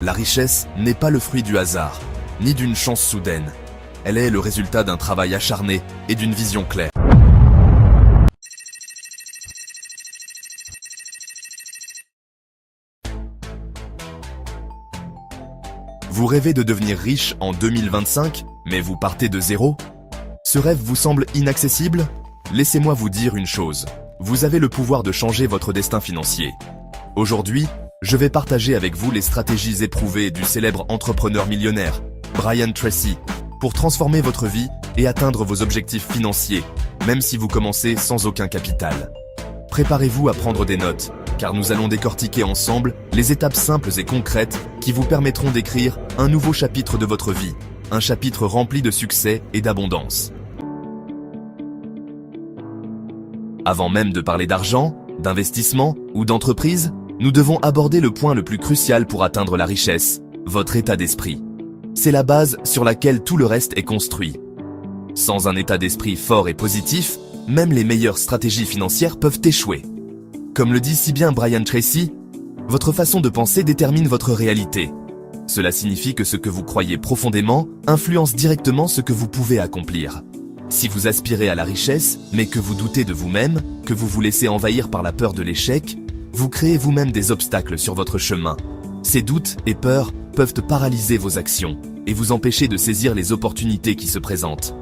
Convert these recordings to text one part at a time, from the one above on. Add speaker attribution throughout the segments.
Speaker 1: La richesse n'est pas le fruit du hasard, ni d'une chance soudaine. Elle est le résultat d'un travail acharné et d'une vision claire. Vous rêvez de devenir riche en 2025, mais vous partez de zéro? Ce rêve vous semble inaccessible? Laissez-moi vous dire une chose. Vous avez le pouvoir de changer votre destin financier. Aujourd'hui, je vais partager avec vous les stratégies éprouvées du célèbre entrepreneur millionnaire, Brian Tracy, pour transformer votre vie et atteindre vos objectifs financiers, même si vous commencez sans aucun capital. Préparez-vous à prendre des notes, car nous allons décortiquer ensemble les étapes simples et concrètes qui vous permettront d'écrire un nouveau chapitre de votre vie, un chapitre rempli de succès et d'abondance. Avant même de parler d'argent, d'investissement ou d'entreprise, nous devons aborder le point le plus crucial pour atteindre la richesse, votre état d'esprit. C'est la base sur laquelle tout le reste est construit. Sans un état d'esprit fort et positif, même les meilleures stratégies financières peuvent échouer. Comme le dit si bien Brian Tracy, votre façon de penser détermine votre réalité. Cela signifie que ce que vous croyez profondément influence directement ce que vous pouvez accomplir. Si vous aspirez à la richesse, mais que vous doutez de vous-même, que vous vous laissez envahir par la peur de l'échec, vous créez vous-même des obstacles sur votre chemin. Ces doutes et peurs peuvent paralyser vos actions et vous empêcher de saisir les opportunités qui se présentent.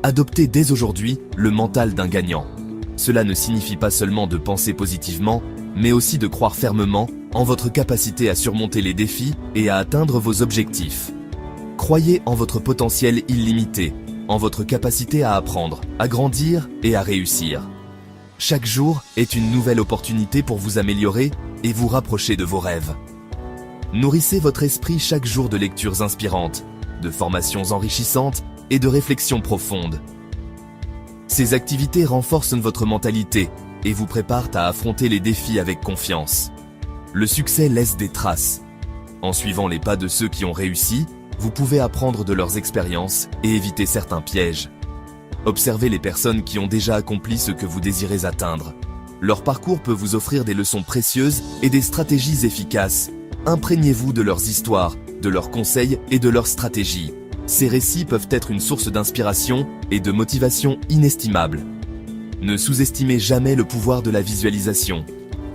Speaker 1: Adoptez dès aujourd'hui le mental d'un gagnant. Cela ne signifie pas seulement de penser positivement, mais aussi de croire fermement en votre capacité à surmonter les défis et à atteindre vos objectifs. Croyez en votre potentiel illimité, en votre capacité à apprendre, à grandir et à réussir. Chaque jour est une nouvelle opportunité pour vous améliorer et vous rapprocher de vos rêves. Nourrissez votre esprit chaque jour de lectures inspirantes, de formations enrichissantes et de réflexions profondes. Ces activités renforcent votre mentalité et vous préparent à affronter les défis avec confiance. Le succès laisse des traces. En suivant les pas de ceux qui ont réussi, vous pouvez apprendre de leurs expériences et éviter certains pièges. Observez les personnes qui ont déjà accompli ce que vous désirez atteindre. Leur parcours peut vous offrir des leçons précieuses et des stratégies efficaces. Imprégnez-vous de leurs histoires, de leurs conseils et de leurs stratégies. Ces récits peuvent être une source d'inspiration et de motivation inestimable. Ne sous-estimez jamais le pouvoir de la visualisation.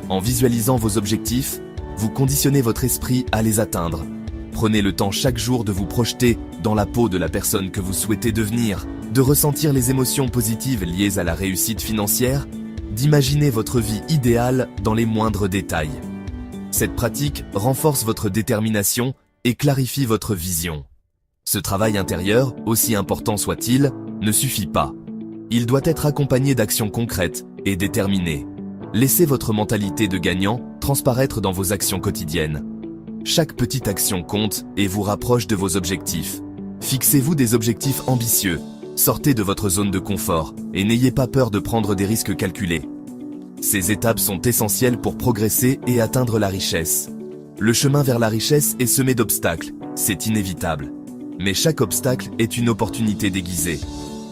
Speaker 1: En visualisant vos objectifs, vous conditionnez votre esprit à les atteindre. Prenez le temps chaque jour de vous projeter dans la peau de la personne que vous souhaitez devenir, de ressentir les émotions positives liées à la réussite financière, d'imaginer votre vie idéale dans les moindres détails. Cette pratique renforce votre détermination et clarifie votre vision. Ce travail intérieur, aussi important soit-il, ne suffit pas. Il doit être accompagné d'actions concrètes et déterminées. Laissez votre mentalité de gagnant transparaître dans vos actions quotidiennes. Chaque petite action compte et vous rapproche de vos objectifs. Fixez-vous des objectifs ambitieux, sortez de votre zone de confort et n'ayez pas peur de prendre des risques calculés. Ces étapes sont essentielles pour progresser et atteindre la richesse. Le chemin vers la richesse est semé d'obstacles, c'est inévitable. Mais chaque obstacle est une opportunité déguisée.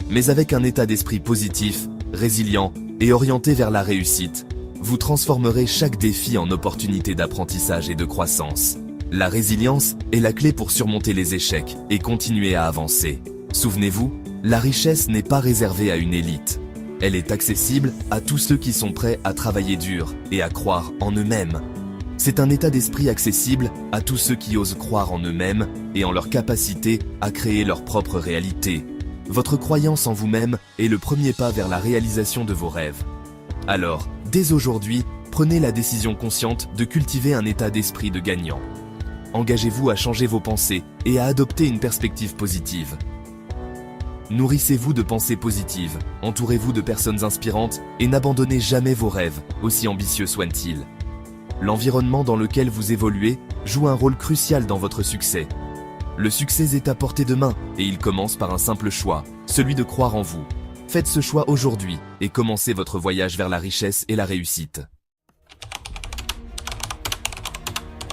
Speaker 1: Mais avec un état d'esprit positif, résilient et orienté vers la réussite, vous transformerez chaque défi en opportunité d'apprentissage et de croissance. La résilience est la clé pour surmonter les échecs et continuer à avancer. Souvenez-vous, la richesse n'est pas réservée à une élite. Elle est accessible à tous ceux qui sont prêts à travailler dur et à croire en eux-mêmes. C'est un état d'esprit accessible à tous ceux qui osent croire en eux-mêmes et en leur capacité à créer leur propre réalité. Votre croyance en vous-même est le premier pas vers la réalisation de vos rêves. Alors, dès aujourd'hui, prenez la décision consciente de cultiver un état d'esprit de gagnant. Engagez-vous à changer vos pensées et à adopter une perspective positive. Nourrissez-vous de pensées positives, entourez-vous de personnes inspirantes et n'abandonnez jamais vos rêves, aussi ambitieux soient-ils. L'environnement dans lequel vous évoluez joue un rôle crucial dans votre succès. Le succès est à portée de main et il commence par un simple choix, celui de croire en vous. Faites ce choix aujourd'hui et commencez votre voyage vers la richesse et la réussite.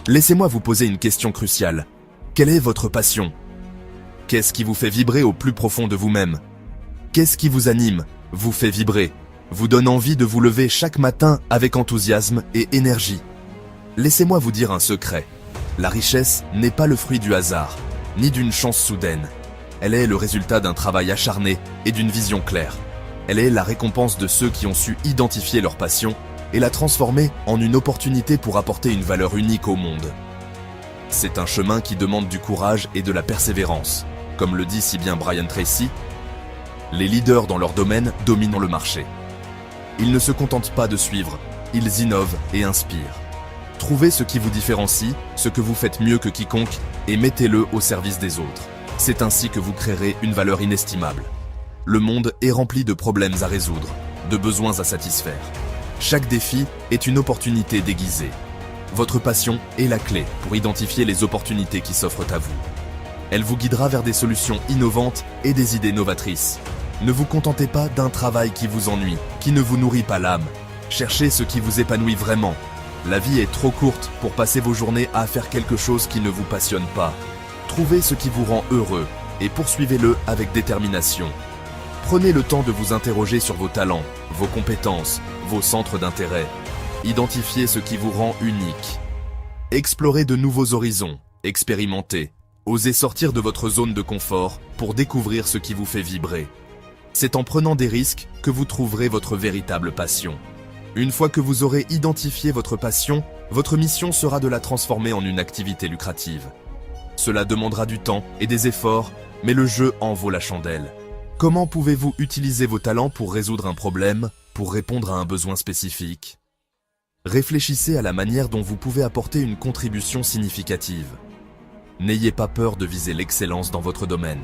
Speaker 1: Laissez-moi vous poser une question cruciale. Quelle est votre passion? Qu'est-ce qui vous fait vibrer au plus profond de vous-même? Qu'est-ce qui vous anime, vous fait vibrer, vous donne envie de vous lever chaque matin avec enthousiasme et énergie? Laissez-moi vous dire un secret. La richesse n'est pas le fruit du hasard, ni d'une chance soudaine. Elle est le résultat d'un travail acharné et d'une vision claire. Elle est la récompense de ceux qui ont su identifier leur passion et la transformer en une opportunité pour apporter une valeur unique au monde. C'est un chemin qui demande du courage et de la persévérance. Comme le dit si bien Brian Tracy, les leaders dans leur domaine dominent le marché. Ils ne se contentent pas de suivre, ils innovent et inspirent. Trouvez ce qui vous différencie, ce que vous faites mieux que quiconque, et mettez-le au service des autres. C'est ainsi que vous créerez une valeur inestimable. Le monde est rempli de problèmes à résoudre, de besoins à satisfaire. Chaque défi est une opportunité déguisée. Votre passion est la clé pour identifier les opportunités qui s'offrent à vous. Elle vous guidera vers des solutions innovantes et des idées novatrices. Ne vous contentez pas d'un travail qui vous ennuie, qui ne vous nourrit pas l'âme. Cherchez ce qui vous épanouit vraiment. La vie est trop courte pour passer vos journées à faire quelque chose qui ne vous passionne pas. Trouvez ce qui vous rend heureux et poursuivez-le avec détermination. Prenez le temps de vous interroger sur vos talents, vos compétences, vos centres d'intérêt. Identifiez ce qui vous rend unique. Explorez de nouveaux horizons, expérimentez. Osez sortir de votre zone de confort pour découvrir ce qui vous fait vibrer. C'est en prenant des risques que vous trouverez votre véritable passion. Une fois que vous aurez identifié votre passion, votre mission sera de la transformer en une activité lucrative. Cela demandera du temps et des efforts, mais le jeu en vaut la chandelle. Comment pouvez-vous utiliser vos talents pour résoudre un problème, pour répondre à un besoin spécifique? Réfléchissez à la manière dont vous pouvez apporter une contribution significative. N'ayez pas peur de viser l'excellence dans votre domaine.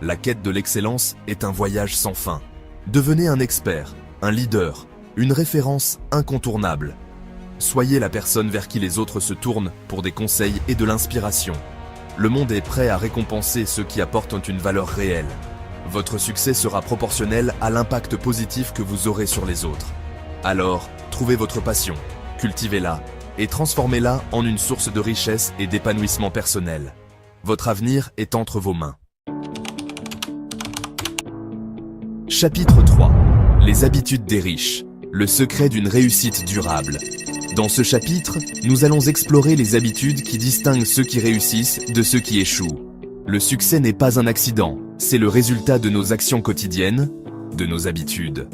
Speaker 1: La quête de l'excellence est un voyage sans fin. Devenez un expert, un leader, une référence incontournable. Soyez la personne vers qui les autres se tournent pour des conseils et de l'inspiration. Le monde est prêt à récompenser ceux qui apportent une valeur réelle. Votre succès sera proportionnel à l'impact positif que vous aurez sur les autres. Alors, trouvez votre passion, cultivez-la et transformez-la en une source de richesse et d'épanouissement personnel. Votre avenir est entre vos mains. Chapitre 3. Les habitudes des riches. Le secret d'une réussite durable. Dans ce chapitre, nous allons explorer les habitudes qui distinguent ceux qui réussissent de ceux qui échouent. Le succès n'est pas un accident, c'est le résultat de nos actions quotidiennes, de nos habitudes.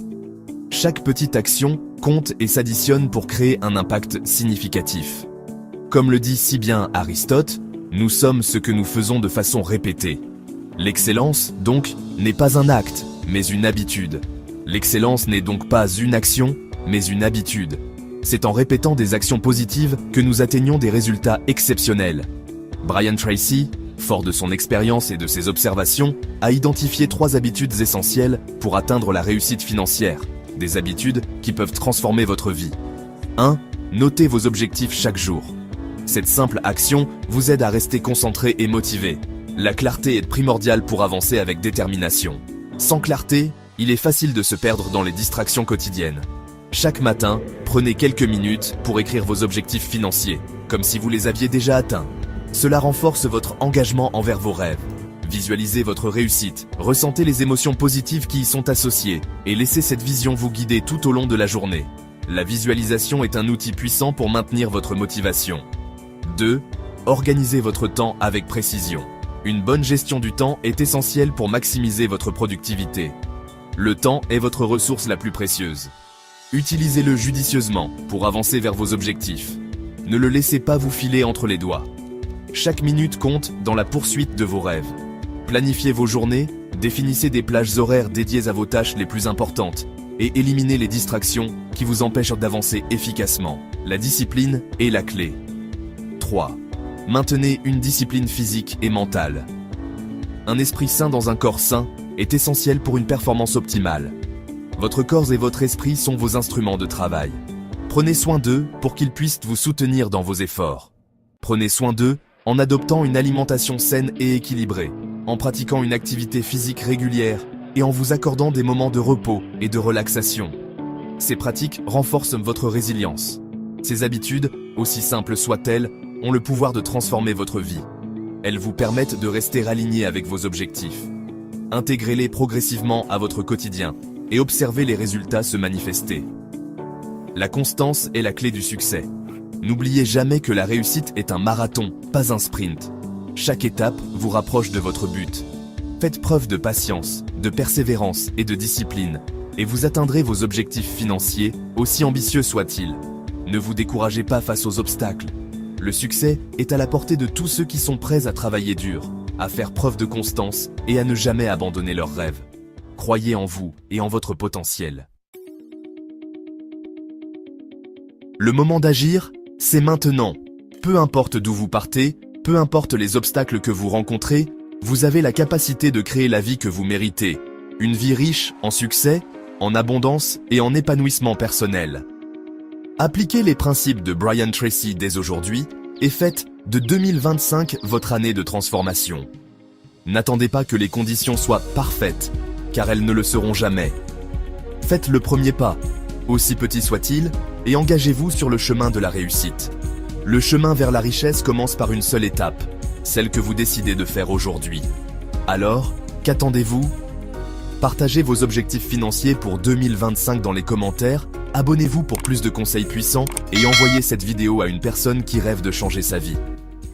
Speaker 1: Chaque petite action compte et s'additionne pour créer un impact significatif. Comme le dit si bien Aristote, nous sommes ce que nous faisons de façon répétée. L'excellence, donc, n'est pas un acte, mais une habitude. L'excellence n'est donc pas une action, mais une habitude. C'est en répétant des actions positives que nous atteignons des résultats exceptionnels. Brian Tracy, fort de son expérience et de ses observations, a identifié 3 habitudes essentielles pour atteindre la réussite financière. Des habitudes qui peuvent transformer votre vie. 1. Notez vos objectifs chaque jour. Cette simple action vous aide à rester concentré et motivé. La clarté est primordiale pour avancer avec détermination. Sans clarté, il est facile de se perdre dans les distractions quotidiennes. Chaque matin, prenez quelques minutes pour écrire vos objectifs financiers, comme si vous les aviez déjà atteints. Cela renforce votre engagement envers vos rêves. Visualisez votre réussite, ressentez les émotions positives qui y sont associées, et laissez cette vision vous guider tout au long de la journée. La visualisation est un outil puissant pour maintenir votre motivation. 2. Organisez votre temps avec précision. Une bonne gestion du temps est essentielle pour maximiser votre productivité. Le temps est votre ressource la plus précieuse. Utilisez-le judicieusement pour avancer vers vos objectifs. Ne le laissez pas vous filer entre les doigts. Chaque minute compte dans la poursuite de vos rêves. Planifiez vos journées, définissez des plages horaires dédiées à vos tâches les plus importantes et éliminez les distractions qui vous empêchent d'avancer efficacement. La discipline est la clé. 3. Maintenez une discipline physique et mentale. Un esprit sain dans un corps sain est essentiel pour une performance optimale. Votre corps et votre esprit sont vos instruments de travail. Prenez soin d'eux pour qu'ils puissent vous soutenir dans vos efforts. Prenez soin d'eux en adoptant une alimentation saine et équilibrée, en pratiquant une activité physique régulière et en vous accordant des moments de repos et de relaxation. Ces pratiques renforcent votre résilience. Ces habitudes, aussi simples soient-elles, ont le pouvoir de transformer votre vie. Elles vous permettent de rester aligné avec vos objectifs. Intégrez-les progressivement à votre quotidien et observez les résultats se manifester. La constance est la clé du succès. N'oubliez jamais que la réussite est un marathon, pas un sprint. Chaque étape vous rapproche de votre but. Faites preuve de patience, de persévérance et de discipline, et vous atteindrez vos objectifs financiers, aussi ambitieux soient-ils. Ne vous découragez pas face aux obstacles. Le succès est à la portée de tous ceux qui sont prêts à travailler dur, à faire preuve de constance et à ne jamais abandonner leurs rêves. Croyez en vous et en votre potentiel. Le moment d'agir, c'est maintenant. Peu importe d'où vous partez, peu importe les obstacles que vous rencontrez, vous avez la capacité de créer la vie que vous méritez. Une vie riche en succès, en abondance et en épanouissement personnel. Appliquez les principes de Brian Tracy dès aujourd'hui et faites de 2025 votre année de transformation. N'attendez pas que les conditions soient parfaites, car elles ne le seront jamais. Faites le premier pas, aussi petit soit-il, et engagez-vous sur le chemin de la réussite. Le chemin vers la richesse commence par une seule étape, celle que vous décidez de faire aujourd'hui. Alors, qu'attendez-vous ? Partagez vos objectifs financiers pour 2025 dans les commentaires, abonnez-vous pour plus de conseils puissants et envoyez cette vidéo à une personne qui rêve de changer sa vie.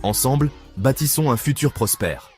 Speaker 1: Ensemble, bâtissons un futur prospère.